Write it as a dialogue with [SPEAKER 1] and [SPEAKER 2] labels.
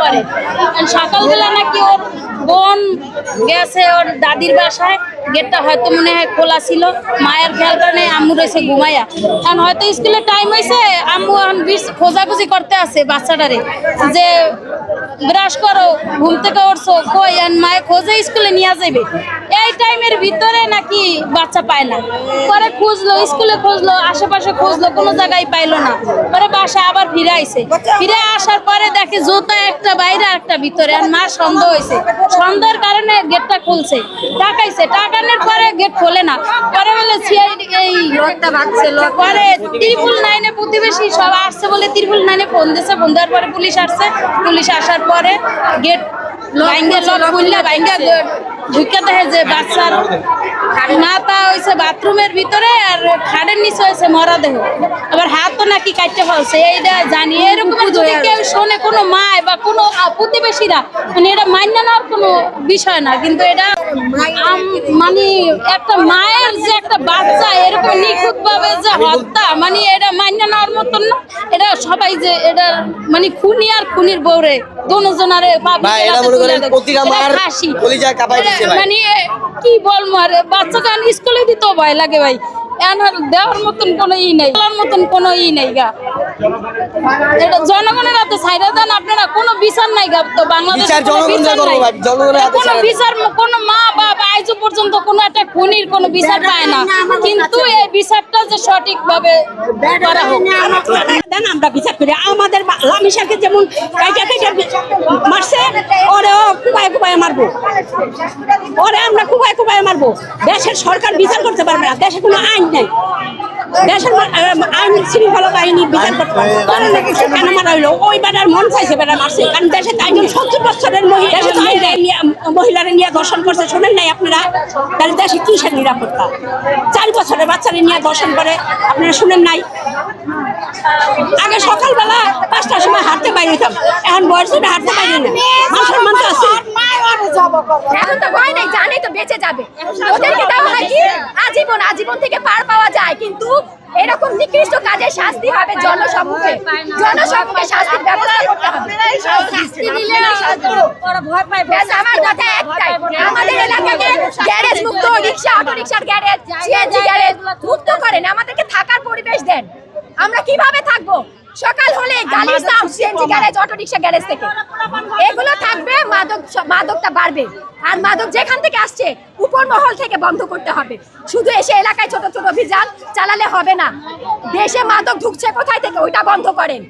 [SPEAKER 1] করে। সকালবেলা নাকি ওর বোন গেছে ওর দাদির বাসায়, গেটটা হয়তো মনে হয় খোলা ছিল, মায়ের খেয়ালটা নেই, আম্মু রয়েছে ঘুমাইয়া। কারণ হয়তো স্কুলের টাইম হয়েছে, আম্মু এখন খোঁজাখুঁজি করতে আছে বাচ্চাটারে যে ব্রাশ করো, ঘুম থেকে উঠছো কই, মায়ে খোঁজে স্কুলে নিয়ে যাবে। এই টাইমের ভিতরে নাকি বাচ্চা পায় না, পরে খুঁজলো, স্কুলে খুঁজলো, আশেপাশে খুঁজলো, কোনো জায়গায় পাইলো না। পরে বাসায় আবার ফিরে আইছে, ফিরে আসার পরে দেখে জুতা একটা বাইরে একটা ভিতরে। আর মা সন্দেহ হয়েছে, সন্দেহের কারণে গেটটা খুলছে, টাকাইছে, টাকানোর পরে গেট খোলে না। পরে বলে এই লোকটা ভাগছিল, পরে 999 প্রতিবেশী সব আসছে বলে 999 ফোন দিয়েছে, ফোন দেওয়ার পরে পুলিশ আসছে। পুলিশ আসার পরে গেট ভাঙ্গা, লক খুললে ভাঙ্গা ঢুকে দেখে যে বাচ্চার মাথা হয়েছে বাথরুমের ভিতরে, আর খাটের নিচে হয়েছে মরা দেহ, আবার হাতও নাকি কাটতে ফেলছে। এইটা জানি, এরকম যদি কেউ শোনে কোনো মায় বা কোনো প্রতিবেশীরা, মানে এটা মান্য নেওয়ার কোনো বিষয় না। কিন্তু এটা মানে একটা মায়ের যে একটা বাচ্চা এরকম নিখুঁত ভাবে যে হত্যা, মানে এটা মান্য নেওয়ার মতন না। এটা সবাই যে এটা মানে খুনি আর খুনির বউরে দুজনারে হাসি, মানে কি বলবো আর, বাচ্চাকে স্কুলে দিতেও ভয় লাগে ভাই। দেওয়ার মতন কোনো নেই, মতন কোনো নেই গা। এটা জনগণের হাতে ছাইড়া দেন আপনারা, কোনো বিচার নাই গা। তো বাংলাদেশে কোনো বিচার, কোনো মা বাবা আজও পর্যন্ত কোনো একটা খুনির কোনো বিচার পায় না। কিন্তু এই বিচারটা যে সঠিক ভাবে করা হোক,
[SPEAKER 2] আমরা বিচার করি। আমাদের লামিশাকে যেমন মারছে, ওরেও কুবায় কুবায় মারবো, ওরে আমরা কুবায় কুবায় মারবো। দেশের সরকার বিচার করতে পারবে না, দেশে কোনো আইন নেই। দেশের আইন শৃঙ্খলা বাহিনী বিচার করতে পারে না। কেন মারা হইলো? ওই বেটার মন চাইছে, বেটা মারছে। কারণ দেশে একজন 70 বছরের মহিলারা নিয়ে ধর্ষণ করছে, শোনেন নাই আপনারা? তাহলে দেশে কিসের নিরাপত্তা? 4 বছরের বাচ্চারা নিয়ে ধর্ষণ করে, আপনারা শুনেন নাই? আগে সকালবেলা 5টার সময় হাঁটতে বাইরে যেতাম, এখন বয়স ধরে হাঁটতে বাইরে না। মান সম্মান তো আছে,
[SPEAKER 3] এখন তো ভয় নেই, জানে তো বেঁচে যাবে। ওদেরকে দেওয়া হয় কি আজীবন, আজীবন থেকে পার পাওয়া যায়। কিন্তু এরকম নিকৃষ্ট কাজে শাস্তি হবে জনসম্মুখে, জনসম্মুখে শাস্তির ব্যবস্থা করতে হবে। আমার কথা একটাই, আমাদের এলাকাকে গ্যারেজ মুক্ত, রিক্সা, অটো রিক্সার গ্যারেজ, সিএনজি গ্যারেজ মুক্ত করেন, আমাদেরকে থাকার পরিবেশ দেন। আমরা কিভাবে থাকবো? সকাল হলে গালির sound CNG garage, auto rickshaw garage থেকে এগুলো থাকবে, মাদকটা বাড়বে। আর মাদক যেখান থেকে আসছে উপর মহল থেকে বন্ধ করতে হবে। শুধু এসে এলাকায় ছোট ছোট অভিযান চালালে হবে না। দেশে মাদক ঢুকছে কোথায় থেকে, ওইটা বন্ধ করেন।